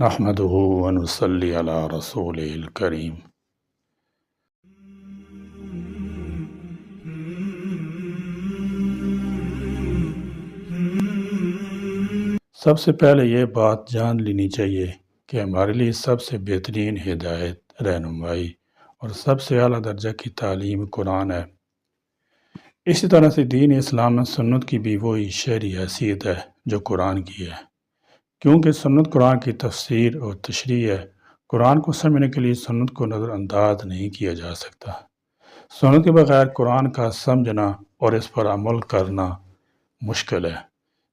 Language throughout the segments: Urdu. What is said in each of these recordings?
نحمده ونصلي على رسوله الكريم۔ سب سے پہلے یہ بات جان لینی چاہیے کہ ہمارے لیے سب سے بہترین ہدایت، رہنمائی اور سب سے اعلیٰ درجہ کی تعلیم قرآن ہے۔ اسی طرح سے دین اسلام میں سنت کی بھی وہی شرعی حیثیت ہے جو قرآن کی ہے، کیونکہ سنت قرآن کی تفسیر اور تشریح ہے۔ قرآن کو سمجھنے کے لیے سنت کو نظر انداز نہیں کیا جا سکتا۔ سنت کے بغیر قرآن کا سمجھنا اور اس پر عمل کرنا مشکل ہے۔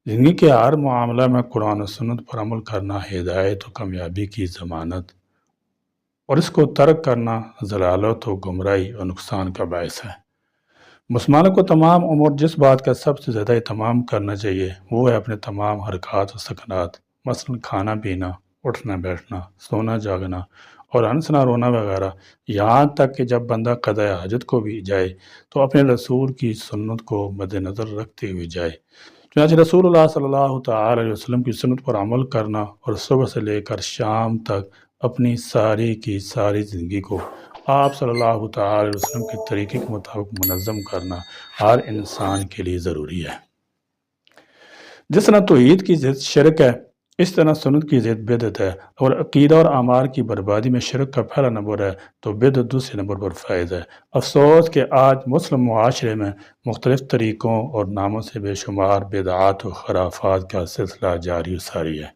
زندگی کے ہر معاملہ میں قرآن و سنت پر عمل کرنا ہدایت و کامیابی کی ضمانت، اور اس کو ترک کرنا ضلالت و گمراہی اور نقصان کا باعث ہے۔ مسلمانوں کو تمام امور جس بات کا سب سے زیادہ اہتمام کرنا چاہیے وہ ہے اپنے تمام حرکات و سکنات، مثلا کھانا پینا، اٹھنا بیٹھنا، سونا جاگنا اور ہنسنا رونا وغیرہ، یہاں تک کہ جب بندہ قضاء حاجت کو بھی جائے تو اپنے رسول کی سنت کو مد نظر رکھتے ہوئے جائے۔ چنانچہ رسول اللہ صلی اللہ تعالی علیہ وسلم کی سنت پر عمل کرنا اور صبح سے لے کر شام تک اپنی ساری کی ساری زندگی کو آپ صلی اللہ تعالی علیہ وسلم کے طریقے کے مطابق منظم کرنا ہر انسان کے لیے ضروری ہے۔ جس طرح توحید کی ضد شرک ہے، اس طرح سنت کی ضد بدعت ہے، اور عقیدہ اور اعمال کی بربادی میں شرک کا پہلا نمبر ہے تو بدعت دوسرے نمبر پر فائز ہے۔ افسوس کہ آج مسلم معاشرے میں مختلف طریقوں اور ناموں سے بے شمار بدعات و خرافات کا سلسلہ جاری و ساری ہے۔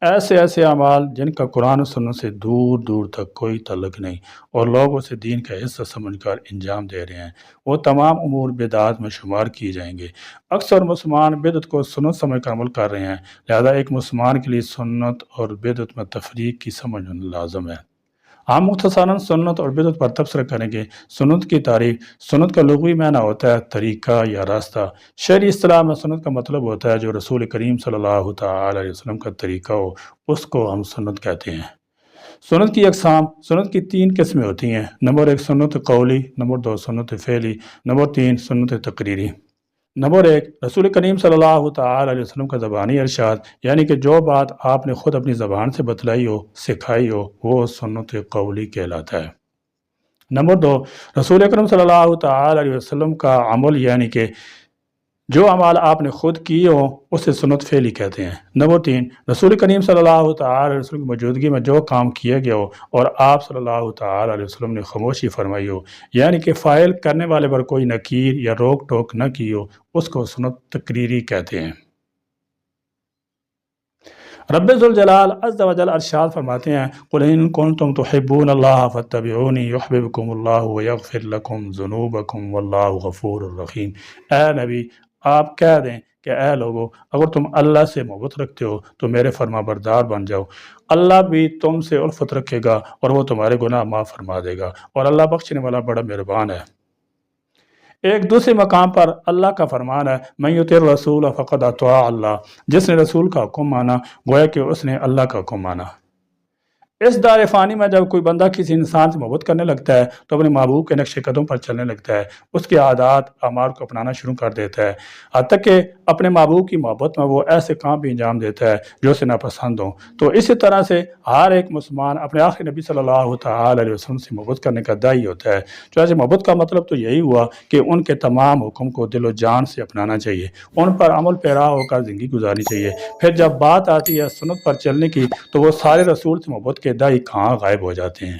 ایسے اعمال جن کا قرآن و سنت سے دور دور تک کوئی تعلق نہیں اور لوگ اسے دین کا حصہ سمجھ کر انجام دے رہے ہیں، وہ تمام امور بدعات میں شمار کیے جائیں گے۔ اکثر مسلمان بدعت کو سنت سمجھ کر عمل کر رہے ہیں، لہذا ایک مسلمان کے لیے سنت اور بدعت میں تفریق کی سمجھ ہونا لازم ہے۔ ہم مختصراً سنت اور بدعت پر تبصرہ کریں گے۔ سنت کی تعریف۔ سنت کا لغوی معنی ہوتا ہے طریقہ یا راستہ۔ شرعی اصطلاح میں سنت کا مطلب ہوتا ہے جو رسول کریم صلی اللہ تعالی علیہ وسلم کا طریقہ ہو، اس کو ہم سنت کہتے ہیں۔ سنت کی اقسام۔ سنت کی 3 قسمیں ہوتی ہیں۔ نمبر 1 سنت قولی، نمبر 2 سنت فعلی، نمبر 3 سنت تقریری۔ نمبر 1 رسول کریم صلی اللہ تعالی علیہ وسلم کا زبانی ارشاد، یعنی کہ جو بات آپ نے خود اپنی زبان سے بتلائی ہو، سکھائی ہو، وہ سنت قولی کہلاتا ہے۔ نمبر 2 رسول اکرم صلی اللہ تعالی علیہ وسلم کا عمل، یعنی کہ جو عمال آپ نے خود کیے ہوں اسے سنت فعلی کہتے ہیں۔ نمبر 3 رسول کریم صلی اللہ تعالی علیہ وسلم کی موجودگی میں جو کام کیا گیا ہو اور آپ صلی اللہ تعالی علیہ وسلم نے خاموشی فرمائی ہو، یعنی کہ فاعل کرنے والے پر کوئی نکیر یا روک ٹوک نہ کی ہو، اس کو سنت تقریری کہتے ہیں۔ رب ذوالجلال عز و جل ارشاد فرماتے ہیں، قُلْ إِن كُنتُمْ تُحِبُّونَ اللَّهَ فَاتَّبِعُونِي يُحْبِبْكُمُ اللَّهُ وَيَغْفِرْ لَكُمْ ذُنُوبَكُمْ وَاللَّهُ غَفُورٌ رَحِيمٌ۔ اے نبی، آپ کہہ دیں کہ اے لوگو، اگر تم اللہ سے محبت رکھتے ہو تو میرے فرما بردار بن جاؤ، اللہ بھی تم سے الفت رکھے گا اور وہ تمہارے گناہ معاف فرما دے گا، اور اللہ بخشنے والا بڑا مہربان ہے۔ ایک دوسرے مقام پر اللہ کا فرمان ہے، من یطع الرسول فقد اطاع اللہ، جس نے رسول کا حکم مانا گویا کہ اس نے اللہ کا حکم مانا۔ اس دار فانی میں جب کوئی بندہ کسی انسان سے محبت کرنے لگتا ہے تو اپنے محبوب کے نقش قدم پر چلنے لگتا ہے، اس کے عادات اعمال کو اپنانا شروع کر دیتا ہے، حتیٰ کہ اپنے محبوب کی محبت میں وہ ایسے کام بھی انجام دیتا ہے جو اسے ناپسند ہوں۔ تو اسی طرح سے ہر ایک مسلمان اپنے آخری نبی صلی اللہ تعالی علیہ وسلم سے محبت کرنے کا داعی ہوتا ہے۔ چنانچہ محبت کا مطلب تو یہی ہوا کہ ان کے تمام حکم کو دل و جان سے اپنانا چاہیے، ان پر عمل پیرا ہو کر زندگی گزارنی چاہیے۔ پھر جب بات آتی ہے سنت پر چلنے کی تو وہ سارے رسول سے محبت کے داعی کہاں غائب ہو جاتے ہیں۔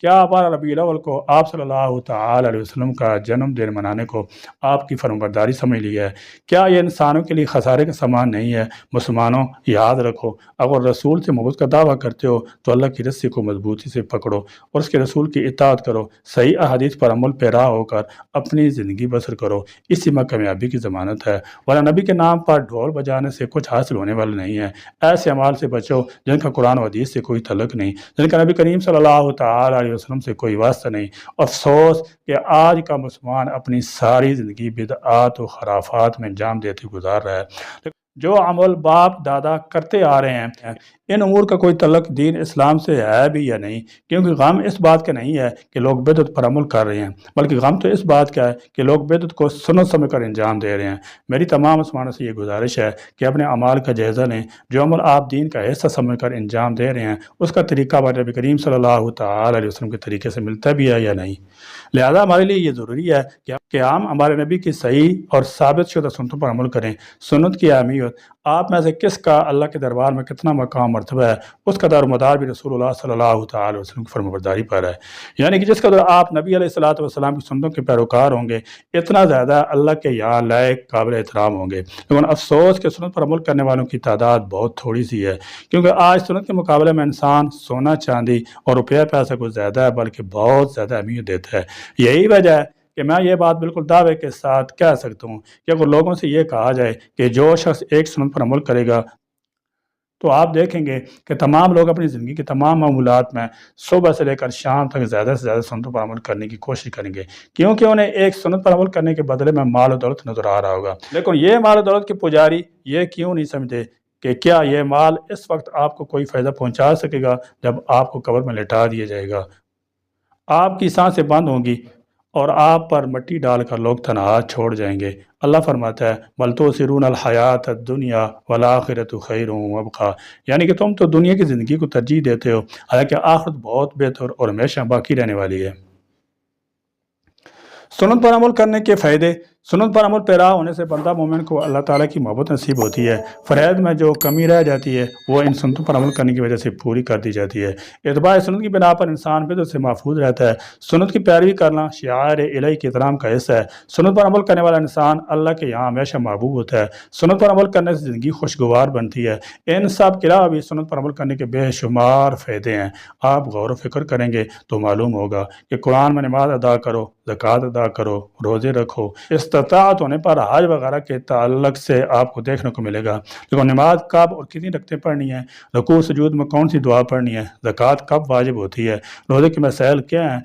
کیا 12 ربیع الاول کو آپ صلی اللہ تعالی علیہ وسلم کا جنم دن منانے کو آپ کی فرمانبرداری سمجھ لی ہے؟ کیا یہ انسانوں کے لیے خسارے کا سامان نہیں ہے؟ مسلمانوں، یاد رکھو، اگر رسول سے محبت کا دعویٰ کرتے ہو تو اللہ کی رسی کو مضبوطی سے پکڑو اور اس کے رسول کی اطاعت کرو، صحیح احادیث پر عمل پیرا ہو کر اپنی زندگی بسر کرو، اسی میں کامیابی کی ضمانت ہے، ورنہ نبی کے نام پر ڈھول بجانے سے کچھ حاصل ہونے والا نہیں ہے۔ ایسے اعمال سے بچو جن کا قرآن و حدیث سے کوئی تعلق نہیں، جن کا نبی کریم صلی اللہ تعالی علیہ وسلم سے کوئی واسطہ نہیں۔ افسوس کہ آج کا مسلمان اپنی ساری زندگی بدعات و خرافات میں انجام دیتے گزار رہا ہے۔ جو عمل باپ دادا کرتے آ رہے ہیں ان امور کا کوئی تعلق دین اسلام سے ہے بھی یا نہیں، کیونکہ غم اس بات کا نہیں ہے کہ لوگ بدعت پر عمل کر رہے ہیں، بلکہ غم تو اس بات کا ہے کہ لوگ بدعت کو سنت سمجھ کر انجام دے رہے ہیں۔ میری تمام مسلمانوں سے یہ گزارش ہے کہ اپنے اعمال کا جائزہ لیں، جو عمل آپ دین کا حصہ سمجھ کر انجام دے رہے ہیں اس کا طریقہ ہمارے نبی کریم صلی اللہ تعالی علیہ وسلم کے طریقے سے ملتا بھی ہے یا نہیں۔ لہذا ہمارے لیے یہ ضروری ہے کہ ہم ہمارے نبی کی صحیح اور ثابت شدہ سنتوں پر عمل کریں۔ سنت کی اہمیت، آپ میں سے کس کا اللہ کے دربار میں کتنا مقام مرتبہ ہے، اس کا دار و مدار بھی رسول اللہ صلی اللہ تعالی وسلم کی فرمانبرداری پر ہے۔ یعنی کہ جس قدر آپ نبی علیہ الصلوۃ والسلام کی سنتوں کے پیروکار ہوں گے، اتنا زیادہ اللہ کے یہاں لائق قابل احترام ہوں گے۔ لیکن افسوس کہ سنت پر عمل کرنے والوں کی تعداد بہت تھوڑی سی ہے، کیونکہ آج سنت کے مقابلے میں انسان سونا چاندی اور روپیہ پیسہ کو زیادہ ہے بلکہ بہت زیادہ اہمیت دیتا ہے۔ یہی وجہ ہے کہ میں یہ بات بالکل دعوے کے ساتھ کہہ سکتا ہوں کہ اگر لوگوں سے یہ کہا جائے کہ جو شخص ایک سنت پر عمل کرے گا تو آپ دیکھیں گے کہ تمام لوگ اپنی زندگی کے تمام معمولات میں صبح سے لے کر شام تک زیادہ سے زیادہ سنتوں پر عمل کرنے کی کوشش کریں گے، کیونکہ انہیں ایک سنت پر عمل کرنے کے بدلے میں مال و دولت نظر آ رہا ہوگا۔ لیکن یہ مال و دولت کے پجاری یہ کیوں نہیں سمجھتے کہ کیا یہ مال اس وقت آپ کو کوئی فائدہ پہنچا سکے گا جب آپ کو قبر میں لٹا دیا جائے گا، آپ کی سانسیں بند ہوں گی اور آپ پر مٹی ڈال کر لوگ تنہا چھوڑ جائیں گے۔ اللہ فرماتا ہے بل تؤثرون الحیات الدنیا والآخرۃ خیر وابقیٰ، یعنی کہ تم تو دنیا کی زندگی کو ترجیح دیتے ہو، حالانکہ آخرت بہت بہتر اور ہمیشہ باقی رہنے والی ہے۔ سنت پر عمل کرنے کے فائدے، سنت پر عمل پیرا ہونے سے بندہ مومن کو اللہ تعالیٰ کی محبت نصیب ہوتی ہے۔ فرائض میں جو کمی رہ جاتی ہے وہ ان سنتوں پر عمل کرنے کی وجہ سے پوری کر دی جاتی ہے۔ اتباع سنت کی بنا پر انسان بدعت سے محفوظ رہتا ہے۔ سنت کی پیروی کرنا شعائر الہی کے احترام کا حصہ ہے۔ سنت پر عمل کرنے والا انسان اللہ کے یہاں ہمیشہ محبوب ہوتا ہے۔ سنت پر عمل کرنے سے زندگی خوشگوار بنتی ہے۔ ان سب کے علاوہ بھی سنت پر عمل کرنے کے بے شمار فائدے ہیں۔ آپ غور و فکر کریں گے تو معلوم ہوگا کہ قرآن میں نماز ادا کرو، زکوٰۃ ادا کرو، روزے رکھو، استطاعت ہونے پر حج وغیرہ کے تعلق سے آپ کو دیکھنے کو ملے گا۔ لیکن نماز کب اور کتنی رکعتیں پڑھنی ہے، رکوع سجود میں کون سی دعا پڑھنی ہے، زکوٰۃ کب واجب ہوتی ہے، روزے کے مسائل کیا ہیں،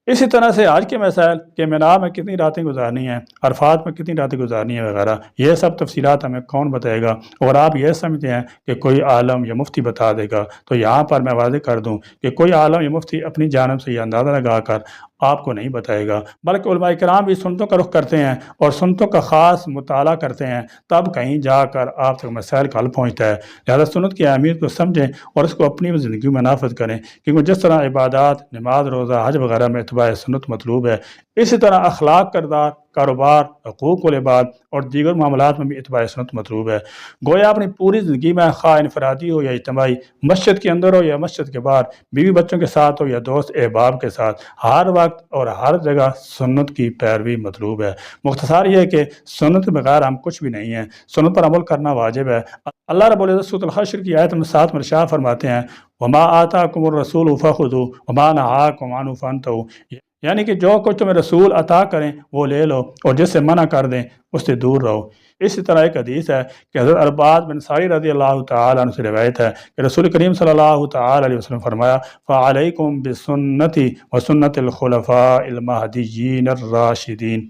اسی طرح سے آج کے مسائل کہ مینا میں کتنی راتیں گزارنی ہیں، عرفات میں کتنی راتیں گزارنی ہیں وغیرہ، یہ سب تفصیلات ہمیں کون بتائے گا؟ اور آپ یہ سمجھتے ہیں کہ کوئی عالم یا مفتی بتا دے گا، تو یہاں پر میں واضح کر دوں کہ کوئی عالم یا مفتی اپنی جانب سے یہ اندازہ لگا کر آپ کو نہیں بتائے گا، بلکہ علماء کرام بھی سنتوں کا رخ کرتے ہیں اور سنتوں کا خاص مطالعہ کرتے ہیں، تب کہیں جا کر آپ تک مسائل کا حل پہنچتا ہے۔ لہذا سنت کی اہمیت کو سمجھیں اور اس کو اپنی زندگی میں نافذ کریں، کیونکہ جس طرح عبادات، نماز، روزہ، حج وغیرہ میں اتباع سنت مطلوب ہے، اسی طرح اخلاق، کردار، کاروبار، حقوق العباد اور دیگر معاملات میں بھی اتباع سنت مطلوب ہے۔ گویا اپنی پوری زندگی میں خواہ انفرادی ہو یا اجتماعی، مسجد کے اندر ہو یا مسجد کے باہر، بیوی بچوں کے ساتھ ہو یا دوست احباب کے ساتھ، ہر وقت اور ہر جگہ سنت کی پیروی مطلوب ہے۔ مختصر یہ ہے کہ سنت کے بغیر ہم کچھ بھی نہیں ہیں، سنت پر عمل کرنا واجب ہے۔ اللہ رب العزت سورۃ الحشر کی آیت 7 میں ارشاد فرماتے ہیں وَمَا آتَاكُمُ الرَّسُولُ فَخُذُوهُ وَمَا نَهَاكُمْ عَنْهُ فَانْتَهُوا، یعنی کہ جو کچھ تمہیں رسول عطا کریں وہ لے لو اور جس سے منع کر دیں اس سے دور رہو۔ اسی طرح ایک حدیث ہے کہ حضرت عرباد بن ساری رضی اللہ تعالیٰ عنہ سے روایت ہے کہ رسول کریم صلی اللہ تعالیٰ علیہ وسلم فرمایا فَعَلَيْكُمْ بِسُنَّتِي وَسُنَّتِ الْخُلَفَاءِ الْمَهْدِيِّينَ الرَّاشِدِينَ،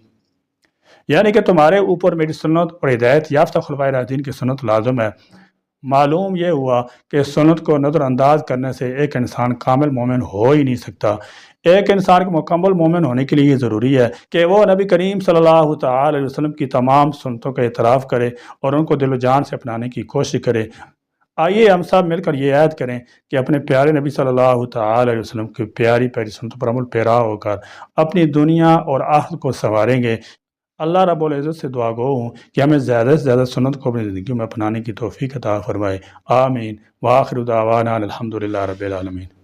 یعنی کہ تمہارے اوپر میری سنت اور ہدایت یافتہ خلفائے راشدین کی سنت لازم ہے۔ معلوم یہ ہوا کہ سنت کو نظر انداز کرنے سے ایک انسان کامل مومن ہو ہی نہیں سکتا۔ ایک انسان کو مکمل مومن ہونے کے لیے یہ ضروری ہے کہ وہ نبی کریم صلی اللہ تعالی علیہ وسلم کی تمام سنتوں کا اعتراف کرے اور ان کو دل و جان سے اپنانے کی کوشش کرے۔ آئیے ہم سب مل کر یہ عہد کریں کہ اپنے پیارے نبی صلی اللہ تعالی علیہ وسلم کی پیاری پیاری سنتوں پر عمل پیرا ہو کر اپنی دنیا اور آخرت کو سنواریں گے۔ اللہ رب العزت سے دعا گو ہوں کہ ہمیں زیادہ سے زیادہ سنت کو اپنی زندگی میں اپنانے کی توفیق عطا فرمائے۔ آمین۔ وآخر دعوانا الحمدللہ رب العالمین۔